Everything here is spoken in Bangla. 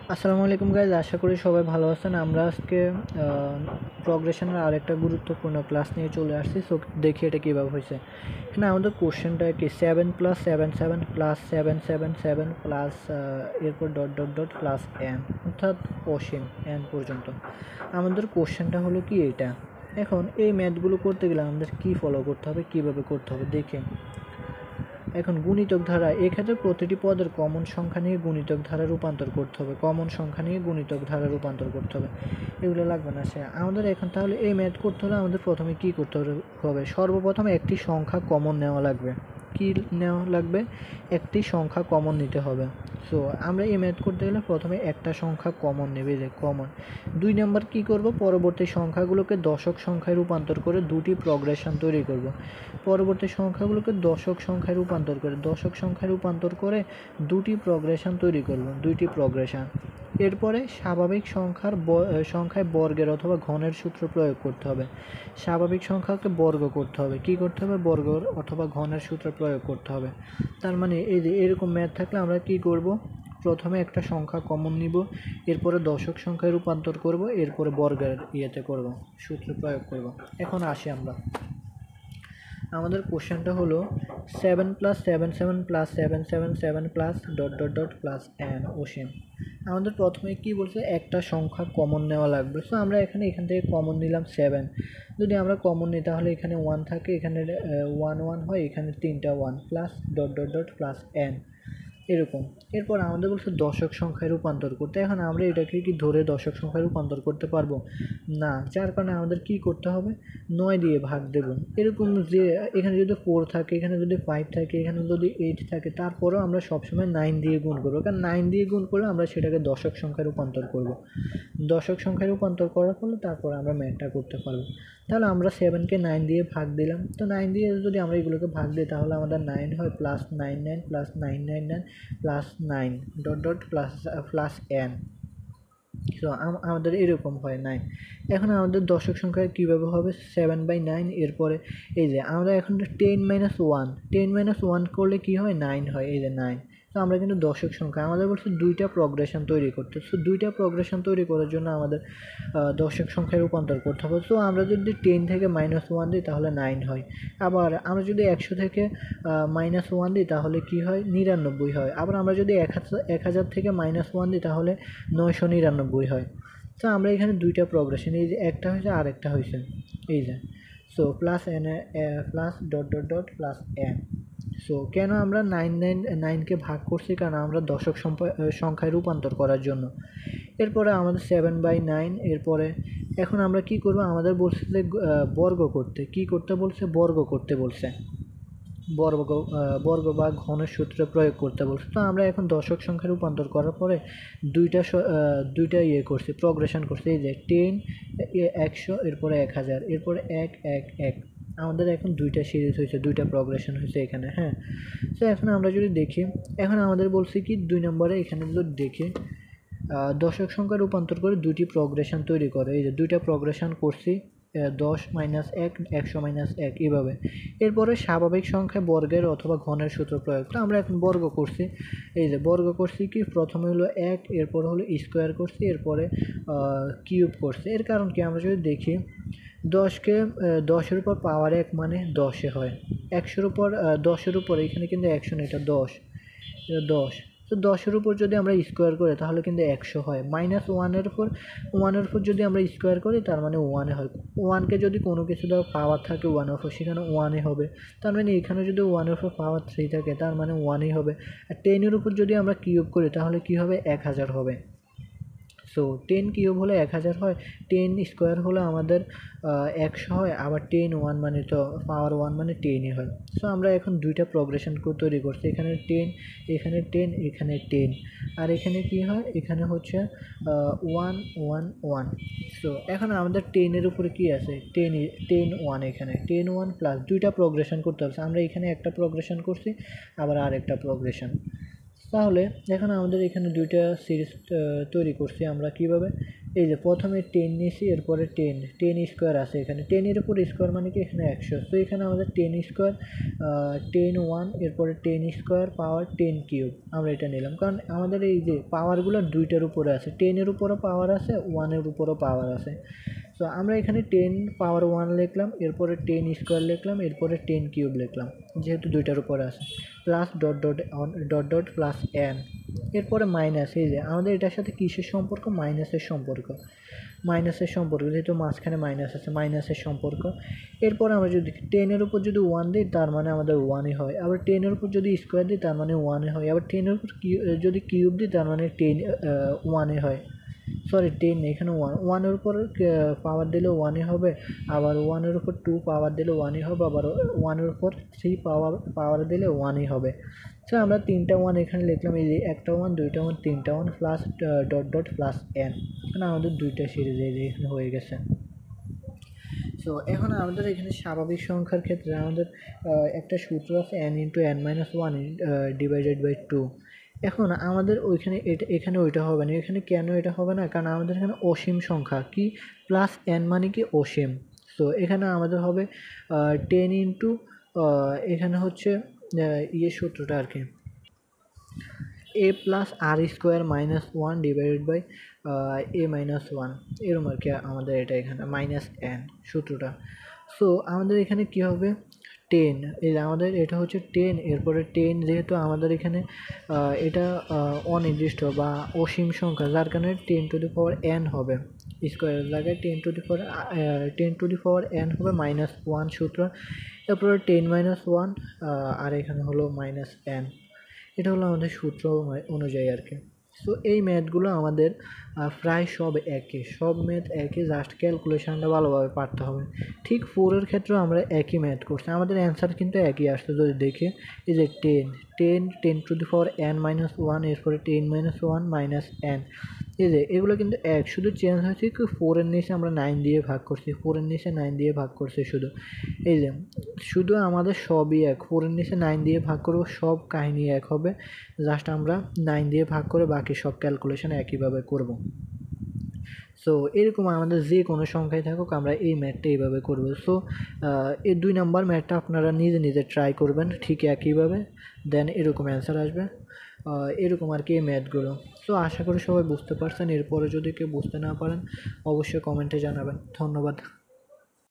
আসসালামু আলাইকুম গাইজ, আশা করি সবাই ভালো আছেন। আমরা আজকে প্রগ্রেশনের আরেকটা গুরুত্বপূর্ণ ক্লাস নিয়ে চলে আসছি। সো দেখি এটা কীভাবে হয়েছে। এখানে আমাদের কোশ্চেনটা কি 7 + 7 7 + 7 7 7 প্লাস এরপর dot dot dot plus n, অর্থাৎ অসীম n পর্যন্ত। আমাদের কোশ্চেনটা হলো কি এটা। এখন এই ম্যাথগুলো করতে গেলে আমাদের কী ফলো করতে হবে, কীভাবে করতে হবে দেখে। এখন গুণিতক ধারা, এক্ষেত্রে প্রতিটি পদের কমন সংখ্যা নিয়ে গুণিতক ধারা রূপান্তর করতে হবে, কমন সংখ্যা নিয়ে গুণিতক ধারা রূপান্তর করতে হবে। এগুলো লাগবে না। আমাদের এখন তাহলে এই ম্যাথ করতে হলে আমাদের প্রথমে কী করতে হবে, সর্বপ্রথম একটি সংখ্যা কমন নেওয়া লাগবে। কী নেওয়া লাগবে? একটি সংখ্যা কমন নিতে হবে। সো আমরা এই ম্যাথ করতে গেলে প্রথমে একটা সংখ্যা কমন নেবে, যে কমন। 2 নম্বর কী করব, পরবর্তী সংখ্যাগুলোকে দশক সংখ্যায় রূপান্তর করে দুটি প্রগ্রেশন তৈরি করব। পরবর্তী সংখ্যাগুলোকে দশক সংখ্যায় রূপান্তর করে দুটি প্রগ্রেশন তৈরি করব, দুইটি প্রগ্রেশন। এরপরে স্বাভাবিক সংখ্যায় বর্গের অথবা ঘনের সূত্র প্রয়োগ করতে হবে। স্বাভাবিক সংখ্যাকে বর্গ করতে হবে। কী করতে হবে? বর্গ অথবা ঘনের সূত্র প্রয়োগ করতে হবে। তার মানে এই যে এরকম ম্যাথ থাকলে আমরা কি করব, প্রথমে একটা সংখ্যা কমন নিব, এরপরে দশক সংখ্যায় রূপান্তর করব, এরপরে বর্গের করব, সূত্র প্রয়োগ করব। এখন আসি আমরা, আমাদের কোশ্চেনটা হলো 7 + 7 7 + 7 7 7 plus dot dot dot plus n অসীম। আমাদের প্রথমে কি বলছে, একটা সংখ্যা কমন নেওয়া লাগবে। সো আমরা এখান থেকে কমন নিলাম 7। যদি আমরা কমন নিই তাহলে এখানে 1 থাকে, এখানে 1 1 হয়, এখানে 3টা 1 plus dot dot dot plus n এরকম। এরপর আমাদের বলছে দশক সংখ্যায় রূপান্তর করতে। এখন আমরা এটাকে কি ধরে দশক সংখ্যায় রূপান্তর করতে পারবো না, যার কারণে আমাদের কি করতে হবে, 9 দিয়ে ভাগ দেব। এরকম যে এখানে যদি 4 থাকে, এখানে যদি 5 থাকে, এখানে যদি 8 থাকে, তারপরেও আমরা সবসময় 9 দিয়ে গুণ করবো, কারণ 9 দিয়ে গুণ করলে আমরা সেটাকে দশক সংখ্যায় রূপান্তর করব। দশক সংখ্যায় রূপান্তর করার ফলে তারপর আমরা ম্যাথটা করতে পারবো। তাহলে আমরা 7কে 9 দিয়ে ভাগ দিলাম। তো 9 দিয়ে যদি আমরা এগুলোকে ভাগ দিই তাহলে আমাদের 9 হয় plus 99 plus 999 plus 9 dot dot plus n। তো আমাদের এরকম হয় 9। এখন আমাদের দশক সংখ্যা কীভাবে হবে, 7/9। এরপরে এই যে আমরা এখন 10 - 1 করলে কী হয়, 9 হয়, এই যে 9। তো আমরা কিন্তু দশক সংখ্যা, আমাদের বলছে দুইটা প্রগ্রেশন তৈরি করতে। সো দুইটা প্রগ্রেশন তৈরি করার জন্য আমাদের দশক সংখ্যায় রূপান্তর করতে হবে। সো আমরা যদি 10 থেকে -1 দিই তাহলে 9 হয়। আবার আমরা যদি 100 থেকে -1 দিই তাহলে কি হয়, 99 হয়। আবার আমরা যদি 1000 থেকে -1 দিই তাহলে 999 হয়। তো আমরা এখানে দুইটা প্রগ্রেশন, এই যে একটা হয়েছে আর একটা হয়েছে, এই যে। So plus n plus dot dot dot plus n। So কেন আমরা 9কে ভাগ করছি, কারণ আমরা দশক সংখ্যায় রূপান্তর করার জন্য। এরপরে আমাদের 7/9। এরপরে এখন আমরা কি করব, আমাদের বলছে যে বর্গ করতে। কি করতে বলছে? বর্গ করতে বলছে। বর্গ বা ঘনের সূত্র প্রয়োগ করতে বলছে। তো আমরা এখন দশক সংখ্যা রূপান্তর করার পরে দুইটা করছি, প্রগ্রেশন করছি। এই যে 10 100, এরপরে 1000, এরপরে 1 1 1। আমাদের এখন দুইটা সিরিজ হয়েছে, দুইটা প্রগ্রেশন হয়েছে এখানে। হ্যাঁ, তো এখন আমরা যদি দেখি, এখন আমাদের বলছি কি 2 নম্বরে, এখানে যদি দেখি দশক সংখ্যা রূপান্তর করে দুইটি প্রগ্রেশন তৈরি করে। এই যে দুইটা প্রগ্রেশন করছি, 10 - 1 100 - 1 এভাবে। এরপরে স্বাভাবিক সংখ্যা বর্গের অথবা ঘনের সূত্র প্রয়োগ। তো আমরা এখন বর্গ করছি, এই যে বর্গ করছি কি, প্রথমে হলো 1, এরপর হলো স্কোয়ার করছি, এরপরে কিউব করছি। এর কারণ কি, আমরা যদি দেখি 10কে 10-এর উপর পাওয়ার 1 মানে 10-এ হয়। 100-এর উপর 10-এর উপর, এখানে কিন্তু 100 না, এটা 10, এটা 10। তো 10-এর উপর যদি আমরা স্কোয়ার করি তাহলে কিন্তু 100 হয়। -1-এর উপর যদি আমরা স্কোয়ার করি তার মানে 1 হয়। 1কে যদি কোনো কিছু দেওয়া পাওয়ার থাকে 1 উপর, সেখানে 1 হবে। তার মানে এখানে যদি 1-এর উপর পাওয়ার 3 থাকে তার মানে 1 হবে। আর 10-এর উপর যদি আমরা কিউব করি তাহলে কি হবে, 1000 হবে। সো 10 কিউব হলে 1000 হয়, 10 স্কোয়ার হলে আমাদের 100 হয়। আবার 10 1 মানে তো পাওয়ার 1 মানে 10ই হয়। সো আমরা এখন দুইটা প্রগ্রেশন তৈরি করছি, এখানে 10, এখানে 10, এখানে 10। আর এখানে কি হয়, এখানে হচ্ছে 1 1 1। সো এখন আমাদের 10-এর উপরে কি আছে, 10 1, এখানে 10 1 প্লাস দুইটা প্রগ্রেশন করতে হবে। আমরা এখানে একটা প্রগ্রেশন করছি, আবার আর একটা প্রগ্রেশন। তাহলে এখন আমাদের এখানে দুইটা সিরিজ তৈরি করছি আমরা কিভাবে, এই যে প্রথমে 10 নিয়েছি, এরপরে 10 স্কোয়ার আছে এখানে, 10-এর উপর স্কোয়ার মানে কি এখানে 100, তো এখানে আমাদের 10 স্কোয়ার 10 1, এরপরে 10 স্কোয়ার পাওয়ার 10 কিউব আমরা এটা নিলাম, কারণ আমাদের এই যে পাওয়ারগুলো দুইটার উপরে আছে, 10-এর উপরও পাওয়ার আছে, 1-এর উপরও পাওয়ার আছে। সো আমরা এখানে 10 পাওয়ার 1 লিখলাম, এরপরে 10 স্কোয়ার লিখলাম, এরপরে 10 কিউব লিখলাম, যেহেতু দুইটার উপরে আছে, plus dot dot dot dot plus N, এরপরে মাইনাস, এই যে আমাদের এটার সাথে কিসের সম্পর্ক, মাইনাসের সম্পর্ক, যেহেতু মাঝখানে মাইনাস আছে, মাইনাসের সম্পর্ক। এরপর আমরা যদি 10-এর উপর যদি 1 দিই তার মানে আমাদের 1-ই হয়, আবার 10-এর উপর যদি স্কোয়ার দিই তার মানে 1-ই হয়, আবার 10-এর উপর যদি কিউব দিই তার মানে 1-ই হয়, সরি 10 নেই এখানে 1-এর উপর পাওয়ার দিলে 1-ই হবে, আবার 1-এর উপর 2 পাওয়ার দিলে 1-ই হবে, আবার 1-এর উপর 3 পাওয়ার দিলে 1-ই হবে। সো আমরা 3টা 1 এখানে লিখলাম, এই যে একটা 1 2টা 1 3টা 1 plus dot dot plus N, এখানে আমাদের দুইটা সিরিজ এই যে এখানে হয়ে গেছে। সো এখন আমাদের এখানে স্বাভাবিক সংখ্যার ক্ষেত্রে আমাদের একটা সূত্র আছে n into n minus one divided by 2। এখন আমাদের ওইখানে এখানে ওইটা হবে না, এখানে কেন এটা হবে না, কারণ আমাদের এখানে অসীম সংখ্যা কি, প্লাস n মানে কি অসীম। সো এখানে আমাদের হবে 10 ইন্টু এখানে হচ্ছে সূত্রটা আর কি, a plus r square minus 1 divided by a minus 1, এরকম আর কি আমাদের এটা এখানে মাইনাস এন সূত্রটা। সো আমাদের এখানে কি হবে 10, এই আমাদের এটা হচ্ছে 10, এরপরে 10 যেহেতু আমাদের এখানে এটা অনির্দিষ্ট বা অসীম সংখ্যা, যার কারণে 10 টু দি পাওয়ার এন হবে, স্কোয়ারের জায়গায় 10 টু দি পাওয়ার এন হবে মাইনাস 1 সূত্র, তারপরে 10 মাইনাস 1 আর এখানে হলো মাইনাস এন, এটা হলো আমাদের সূত্র অনুযায়ী আর কি। সো এই ম্যাথগুলো আমাদের প্রায় সব একই, সব ম্যাথ একই, জাস্ট ক্যালকুলেশনটা ভালোভাবে পারতে হবে। ঠিক 4-এর ক্ষেত্রেও আমরা একই ম্যাথ করছি, আমাদের অ্যান্সার কিন্তু একই আসছে যদি দেখি, এই যে 10 to the power N minus 1, এরপরে 10 মাইনাস 1 মাইনাস এন, এই যে এগুলো কিন্তু এক, শুধু চেঞ্জ হয়েছে কি 4-এর নিচে আমরা 9 দিয়ে ভাগ করছি, 4-এর নিচে 9 দিয়ে ভাগ করছি শুধু, এই যে শুধু আমাদের সবই এক, 4-এর নিচে 9 দিয়ে ভাগ করবো, সব কাহিনী এক হবে, জাস্ট আমরা 9 দিয়ে ভাগ করে বাকি সব ক্যালকুলেশন একইভাবে করব। সো এরকম আমাদের যে কোনো সংখ্যায় থাকুক আমরা এই ম্যাথটা এইভাবে করব। সো এই 2 নাম্বার ম্যাথটা আপনারা নিজে নিজে ট্রাই করবেন ঠিক একইভাবে, দেন এরকম অ্যান্সার আসবে, এরকম আর কি এই ম্যাথগুলো। সো আশা করি সবাই বুঝতে পারছেন, এরপরে যদি কেউ বুঝতে না পারেন অবশ্যই কমেন্টে জানাবেন। ধন্যবাদ।